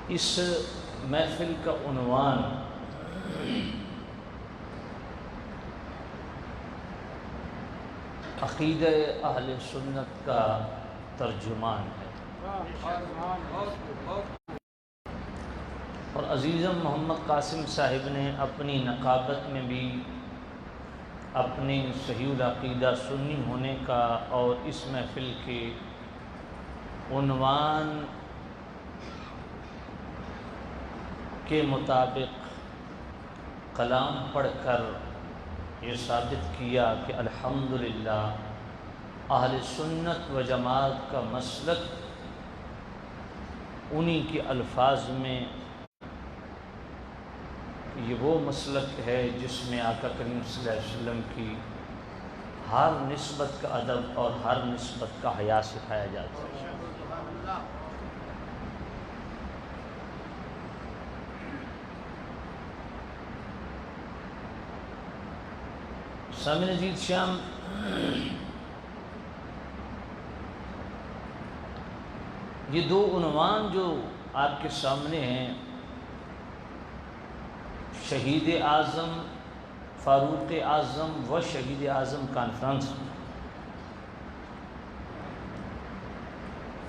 اس محفل کا عنوان عقیدہ اہل سنت کا ترجمان ہے، اور عزیزم محمد قاسم صاحب نے اپنی نقابت میں بھی اپنی صحیح العقیدہ سنی ہونے کا اور اس محفل کے عنوان کے مطابق کلام پڑھ کر یہ ثابت کیا کہ الحمدللہ اہل سنت و جماعت کا مسلک انہی کے الفاظ میں یہ وہ مسلک ہے جس میں آقا کریم صلی اللہ علیہ وسلم کی ہر نسبت کا ادب اور ہر نسبت کا حیا سکھایا جاتا ہے۔ سامعین عزیز شام، یہ دو عنوان جو آپ کے سامنے ہیں، شہید اعظم فاروق اعظم و شہید اعظم کانفرنس۔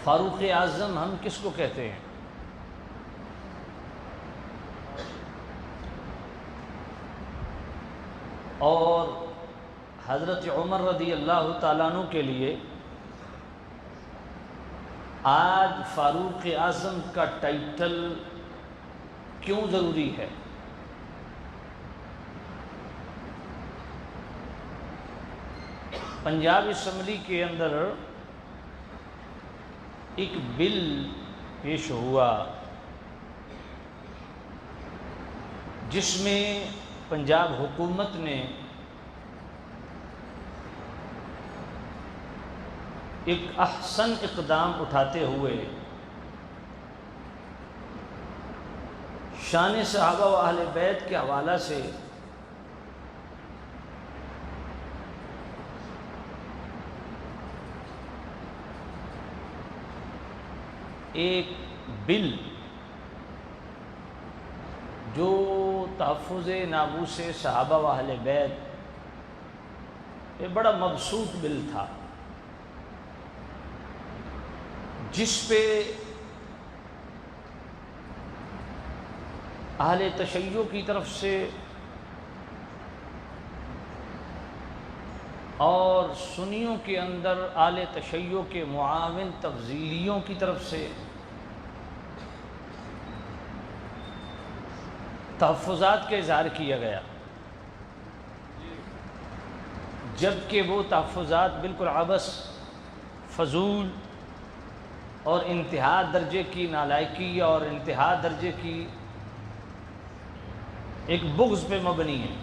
فاروق اعظم ہم کس کو کہتے ہیں؟ اور حضرت عمر رضی اللہ تعالیٰ عنہ کے لیے آج فاروق اعظم کا ٹائٹل کیوں ضروری ہے؟ پنجاب اسمبلی کے اندر ایک بل پیش ہوا جس میں پنجاب حکومت نے ایک احسن اقدام اٹھاتے ہوئے شان صحابہ و اہل بیت کے حوالہ سے ایک بل جو تحفظ ناموس صحابہ و اہل بیت، یہ بڑا مبسوط بل تھا، جس پہ اہل تشیع کی طرف سے اور سنیوں کے اندر اہل تشیع کے معاون تفضیلیوں کی طرف سے تحفظات کا اظہار کیا گیا، جبکہ وہ تحفظات بالکل عبث، فضول اور انتہا درجے کی نالائکی اور انتہا درجے کی ایک بغض پہ مبنی ہے۔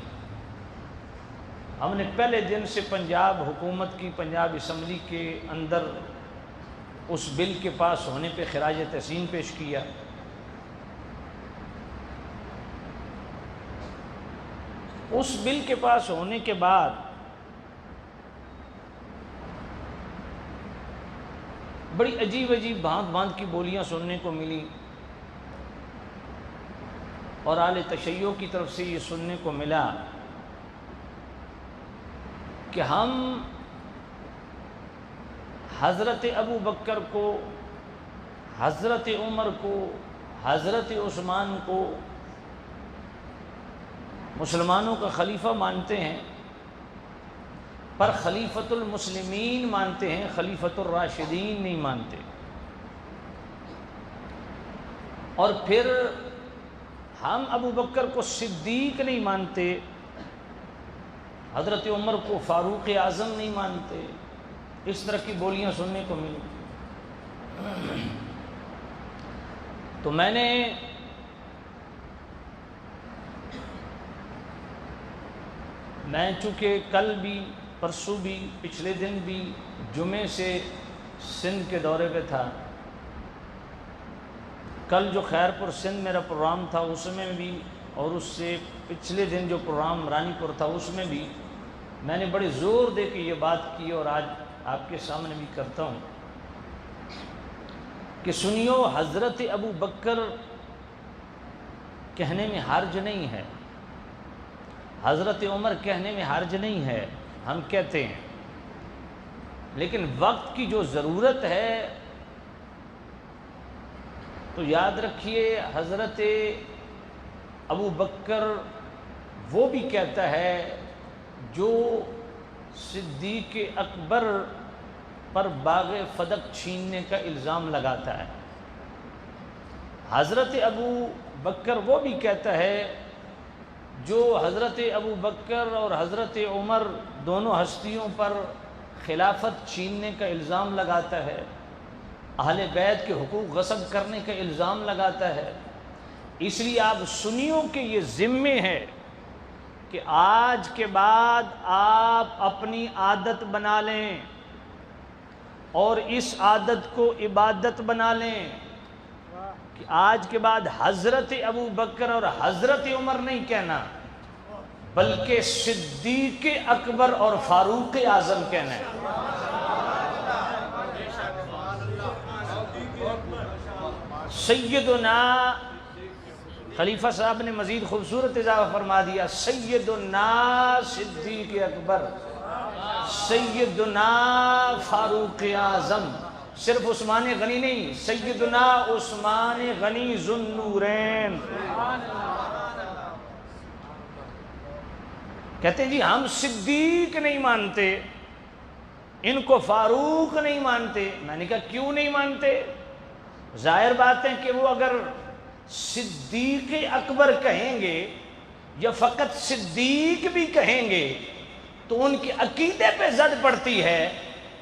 ہم نے پہلے دن سے پنجاب حکومت کی پنجاب اسمبلی کے اندر اس بل کے پاس ہونے پہ خراج تحسین پیش کیا۔ اس بل کے پاس ہونے کے بعد بڑی عجیب عجیب بھانت بھانت کی بولیاں سننے کو ملی، اور اہل تشیع کی طرف سے یہ سننے کو ملا کہ ہم حضرت ابو بکر کو، حضرت عمر کو، حضرت عثمان کو مسلمانوں کا خلیفہ مانتے ہیں، پر خلیفۃ المسلمین مانتے ہیں، خلیفۃ الراشدین نہیں مانتے۔ اور پھر ہم ابو بکر کو صدیق نہیں مانتے، حضرت عمر کو فاروق اعظم نہیں مانتے۔ اس طرح کی بولیاں سننے کو ملی۔ تو میں چونکہ کل بھی، پرسوں بھی، پچھلے دن بھی جمعے سے سندھ کے دورے پہ تھا، کل جو خیر پور سندھ میرا پروگرام تھا اس میں بھی، اور اس سے پچھلے دن جو پروگرام رانی پور تھا اس میں بھی میں نے بڑے زور دے کے یہ بات کی، اور آج آپ کے سامنے بھی کرتا ہوں کہ سنیو، حضرت ابو بکر کہنے میں حرج نہیں ہے، حضرت عمر کہنے میں حرج نہیں ہے، ہم کہتے ہیں، لیکن وقت کی جو ضرورت ہے تو یاد رکھیے حضرت ابو بکر وہ بھی کہتا ہے جو صدیق اکبر پر باغ فدق چھیننے کا الزام لگاتا ہے، حضرت ابو بکر وہ بھی کہتا ہے جو حضرت ابو بکر اور حضرت عمر دونوں ہستیوں پر خلافت چھیننے کا الزام لگاتا ہے، اہل بیت کے حقوق غصب کرنے کا الزام لگاتا ہے۔ اس لیے آپ سنیوں کے یہ ذمے ہے کہ آج کے بعد آپ اپنی عادت بنا لیں اور اس عادت کو عبادت بنا لیں کہ آج کے بعد حضرت ابو بکر اور حضرت عمر نہیں کہنا، بلکہ صدیق اکبر اور فاروق اعظم کہنا ہے۔ سیدنا خلیفہ صاحب نے مزید خوبصورت اضافہ فرما دیا، سیدنا صدیق اکبر، سیدنا فاروق اعظم، صرف عثمان غنی نہیں، سیدنا عثمان غنی ذو النورین۔ کہتے ہیں جی ہم صدیق نہیں مانتے، ان کو فاروق نہیں مانتے۔ میں نے کہا کیوں نہیں مانتے؟ ظاہر بات ہے کہ وہ اگر صدیق اکبر کہیں گے یا فقط صدیق بھی کہیں گے تو ان کے عقیدے پہ زد پڑتی ہے،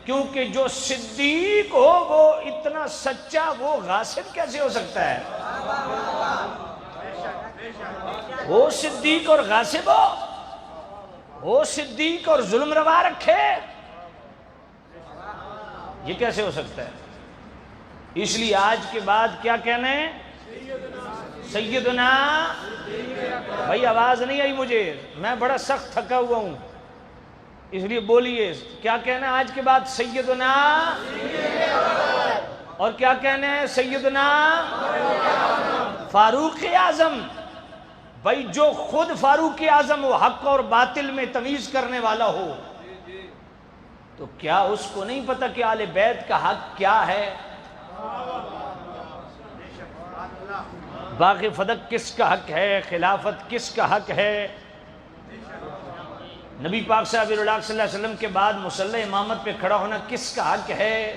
کیونکہ جو صدیق ہو وہ اتنا سچا، وہ غاصب کیسے ہو سکتا ہے؟ وہ صدیق اور غاصب ہو، وہ صدیق اور ظلم روا رکھے، یہ کیسے ہو سکتا ہے؟ اس لیے آج کے بعد کیا کہنا ہے؟ سیدنا، بھائی آواز نہیں آئی مجھے، میں بڑا سخت تھکا ہوا ہوں، اس لیے بولیے کیا کہنا ہے آج کے بعد؟ سیدنا، اور کیا کہنا ہے؟ سیدنا فاروق اعظم۔ بھائی جو خود فاروق اعظم ہو، حق اور باطل میں تمیز کرنے والا ہو، تو کیا اس کو نہیں پتہ کہ آل بیت کا حق کیا ہے؟ باغ فدق کس کا حق ہے؟ خلافت کس کا حق ہے؟ نبی پاک صلی اللہ علیہ وسلم کے بعد مصلی امامت پہ کھڑا ہونا کس کا حق ہے؟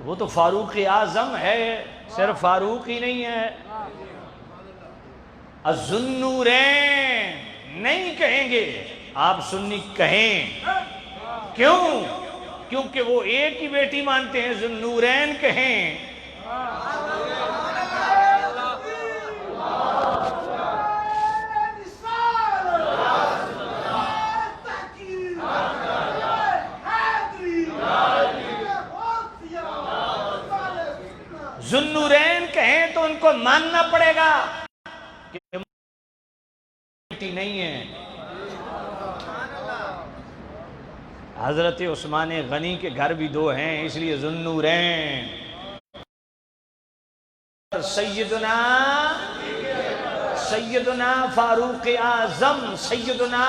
وہ تو فاروق اعظم ہے، صرف فاروق ہی نہیں ہے، ذو النورین نہیں کہیں گے، آپ سنی کہیں۔ کیوں؟ کیونکہ وہ ایک ہی بیٹی مانتے ہیں، ذو النورین کہیں۔ ذو النورین کہیں تو ان کو ماننا پڑے گا کہ بیٹی نہیں ہے۔ حضرت عثمان غنی کے گھر بھی دو ہیں، اس لیے ذو النورین۔ سیدنا فاروق اعظم، سیدنا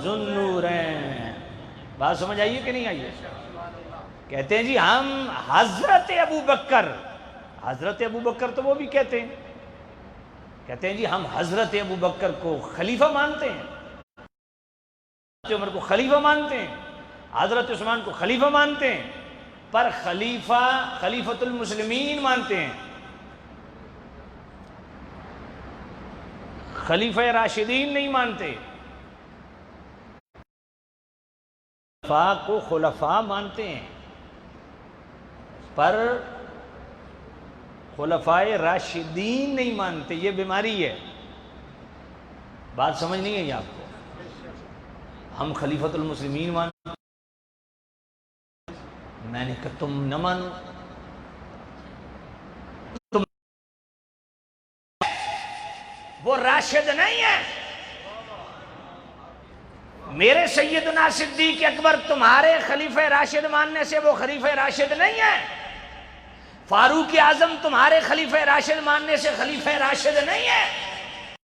ذو النورین۔ بات سمجھ آئیے کہ نہیں آئیے؟ کہتے ہیں جی ہم حضرت ابو بکر، حضرت ابو بکر تو وہ بھی کہتے ہیں جی ہم حضرت ابو بکر کو خلیفہ مانتے ہیں، حضرت عمر کو خلیفہ مانتے ہیں، حضرت عثمان کو خلیفہ مانتے ہیں، پر خلیفۃ المسلمین مانتے ہیں، خلیفہ راشدین نہیں مانتے۔ خلفاء کو خلفاء مانتے ہیں، پر خلفاء راشدین نہیں مانتے، یہ بیماری ہے۔ بات سمجھ نہیں ہے آپ کو؟ ہم خلیفۃ المسلمین مانتے، میں نے کہا تم نہ مانو، وہ راشد نہیں ہے۔ میرے سیدنا صدیق اکبر تمہارے خلیفہ راشد ماننے سے وہ خلیفہ راشد نہیں ہے۔ فاروق اعظم تمہارے خلیفہ راشد ماننے سے خلیفہ راشد نہیں ہے،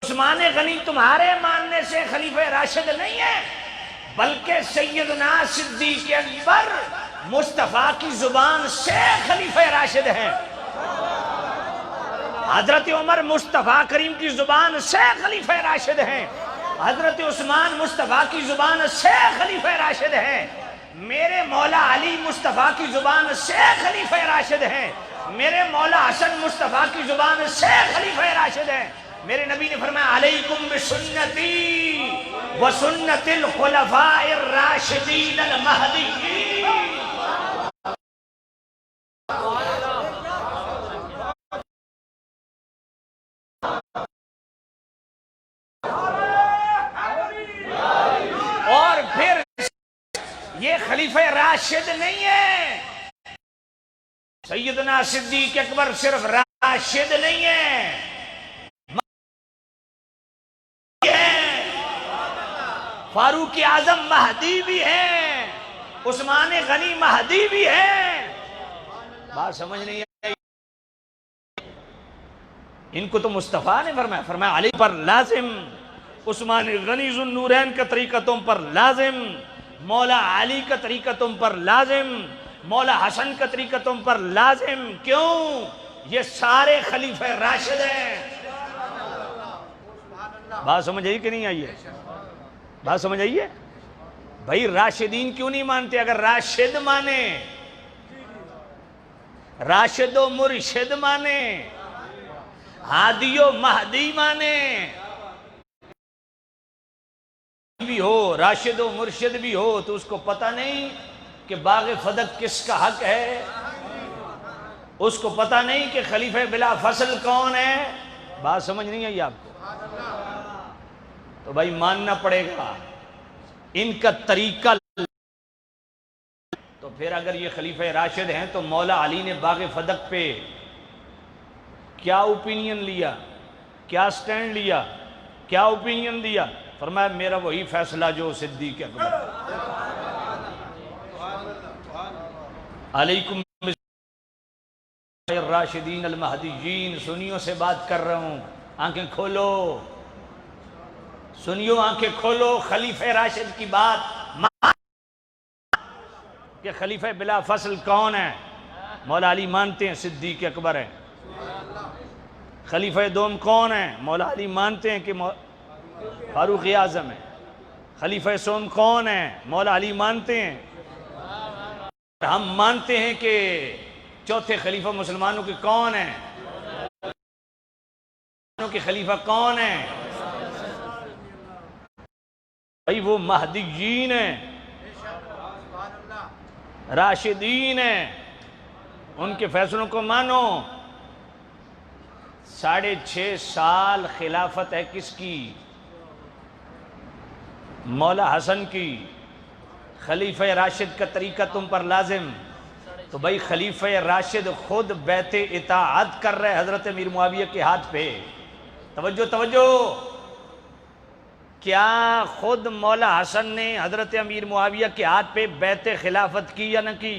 عثمان غنی تمہارے ماننے سے خلیفہ راشد نہیں ہے، بلکہ سیدنا صدیق اکبر مصطفیٰ کی زبان سے خلیفہ راشد ہیں، حضرت عمر مصطفیٰ کریم کی زبان سے خلیفہ راشد ہیں، حضرت عثمان مصطفیٰ کی زبان سے خلیفہ راشد ہیں، میرے مولا علی مصطفیٰ کی زبان سے خلیفہ راشد ہیں، میرے مولا حسن مصطفیٰ کی زبان سے خلیفہ راشد ہیں۔ میرے نبی نے فرمایا علیکم بسنتی وسنت الخلفاء الراشدین المہدیین۔ اور پھر یہ خلیفہ راشد نہیں ہے، سیدنا صدیق اکبر صرف راشد نہیں ہے، فاروق اعظم مہدی بھی ہیں، عثمان غنی مہدی بھی ہیں۔ بات سمجھ نہیں آئی؟ ان کو تو مصطفیٰ نے فرمایا علی پر لازم، عثمان غنی ذو النورین کا طریقہ تم پر لازم، مولا علی کا طریقہ تم پر لازم، مولا حسن کا طریقہ تم پر لازم۔ کیوں؟ یہ سارے خلیفہ راشد ہیں۔ بات سمجھ آئی کہ نہیں آئی ہے؟ بات سمجھ آئی ہے؟ بھائی راشدین کیوں نہیں مانتے؟ اگر راشد مانے، راشد و مرشد مانے، ہادی و مہدی مانے بھی ہو، راشد و مرشد بھی ہو، تو اس کو پتہ نہیں کہ باغ فدق کس کا حق ہے؟ اس کو پتہ نہیں کہ خلیفہ بلا فصل کون ہے؟ بات سمجھ نہیں آئی آپ کو؟ تو بھائی ماننا پڑے گا ان کا طریقہ۔ تو پھر اگر یہ خلیفہ راشد ہیں تو مولا علی نے باغ فدق پہ کیا اوپینین لیا، کیا سٹینڈ لیا، کیا اوپینین دیا؟ فرمایا میرا وہی فیصلہ جو صدیق اکبر، علیکم الراشدین المہدیین۔ سنیوں سے بات کر رہا ہوں، آنکھیں کھولو، سنیو آنکھیں کھولو، خلیفہ راشد کی بات کہ خلیفہ بلا فصل کون ہے؟ مولا علی مانتے ہیں صدیق اکبر ہے۔ خلیفہ دوم کون ہے؟ مولا علی مانتے ہیں کہ فاروق اعظم ہے۔ خلیفہ سوم کون ہے؟ مولا علی مانتے ہیں۔ ہم مانتے ہیں کہ چوتھے خلیفہ مسلمانوں کے کون ہیں؟ مسلمانوں کے خلیفہ کون ہیں؟ بھائی وہ مہدیین ہیں، راشدین ہیں، ان کے فیصلوں کو مانو۔ 6.5 سال خلافت ہے کس کی؟ مولا حسن کی۔ خلیفہ راشد کا طریقہ تم پر لازم۔ تو بھائی خلیفہ راشد خود بیعت اطاعت کر رہے حضرت امیر معاویہ کے ہاتھ پہ۔ توجہ، کیا خود مولا حسن نے حضرت امیر معاویہ کے ہاتھ پہ بیعت خلافت کی یا نہ کی؟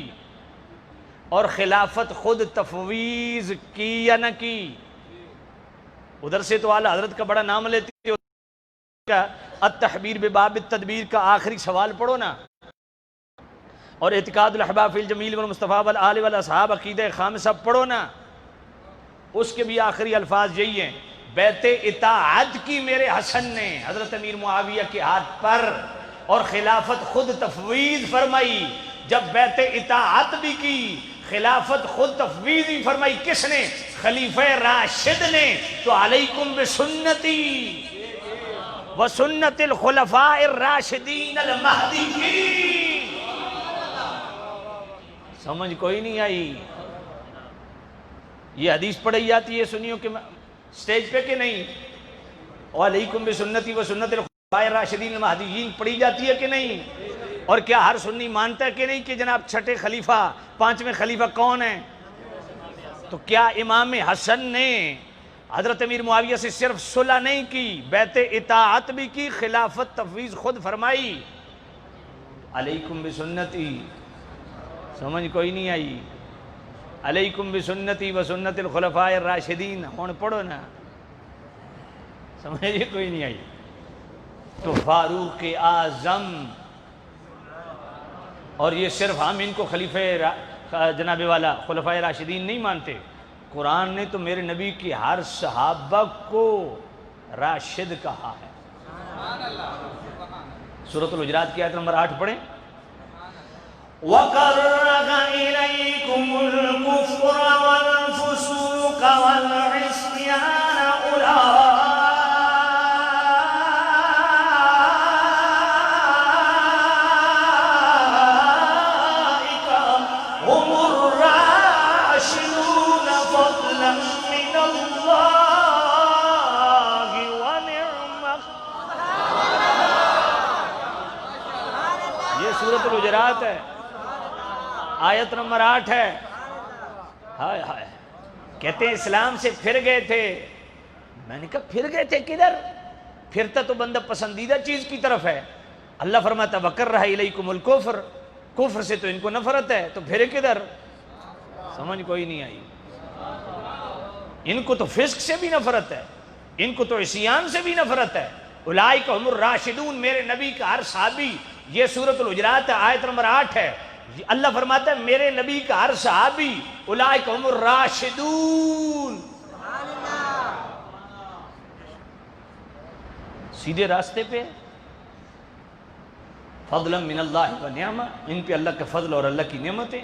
اور خلافت خود تفویض کی یا نہ کی؟ ادھر سے تو اعلیٰ حضرت کا بڑا نام لیتی ہے، التحبیر بباب التدبیر کا آخری سوال پڑھو نا، اور اعتقاد الاحباب فی الجمیل والمصطفیٰ والآل والاصحاب عقیدہ خامسہ پڑھو نا، اس کے بھی آخری الفاظ یہی ہیں، بیعت اطاعت کی میرے حسن نے حضرت امیر معاویہ کے ہاتھ پر، اور خلافت خود تفویض فرمائی۔ جب بیعت اطاعت بھی کی، خلافت خود تفویض بھی فرمائی، کس نے؟ خلیفہ راشد نے۔ تو علیکم بسنتی وسنت الخلفاء الراشدین المہدیین۔ سمجھ کوئی نہیں آئی؟ یہ حدیث پڑھی جاتی ہے سنیوں کے سٹیج پہ کہ نہیں؟ وعلیکم بسنتی وسنت الخلفاء الراشدین المہدیین پڑھی جاتی ہے کہ نہیں؟ اور کیا ہر سنی مانتا ہے کہ نہیں کہ جناب چھٹے خلیفہ، 5ویں خلیفہ کون ہیں؟ تو کیا امام حسن نے حضرت امیر معاویہ سے صرف صلح نہیں کی، بیعت اطاعت بھی کی، خلافت تفویض خود فرمائی؟ علیکم بسنتی۔ سمجھ کوئی نہیں آئی؟ علیکم بسنتی و سنت الخلفاء الراشدین، ہون پڑھو نا، سمجھے کوئی نہیں آئی؟ تو فاروق اعظم، اور یہ صرف ہم ان کو خلیفہ جناب والا خلفاء راشدین نہیں مانتے، قرآن نے تو میرے نبی کی ہر صحابہ کو راشد کہا ہے۔ سورۃ الحجرات کی آیت نمبر 8 پڑھیں۔ وَقَرَّهَ إِلَيْكُمُ الْكُفْرَ وَالْفُسُوقَ وَالْعِصْيَانَ أُولَئِكَ هُمُ الرَّاشِدُونَ فَضْلًا مِّنَ اللَّهِ وَنِعْمَةً۔ یہ سورۃ الحجرات ہے، آیت نمبر 8 ہے۔ ہائے ہائے، کہتے ہیں اسلام سے پھر گئے تھے۔ میں نے کہا پھر گئے تھے کدھر؟ پھرتا تو بندہ پسندیدہ چیز کی طرف ہے۔ اللہ فرماتا وَكَرَّهَ إِلَيْكُمُ الْكُفْرَ، کفر سے تو ان کو نفرت ہے، تو پھر کدھر؟ سمجھ کوئی نہیں آئی؟ ان کو تو فسق سے بھی نفرت ہے، ان کو تو عصیان سے بھی نفرت ہے۔ اولئک هم الراشدون، میرے نبی کا ہر صحابی، یہ سورۃ الحجرات آیت نمبر 8 ہے۔ اللہ فرماتا ہے میرے نبی کا ہر صحابی اولئک هم الراشدون، سیدھے راستے پہ، فضلا من اللہ و نعمہ، ان پہ اللہ کا فضل اور اللہ کی نعمتیں۔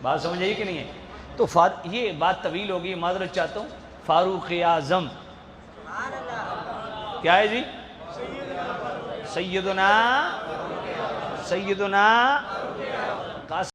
بات سمجھ آئی کہ نہیں ہے؟ تو یہ بات طویل ہوگی، معذرت چاہتا ہوں۔ فاروق اعظم کیا ہے جی؟ سیدنا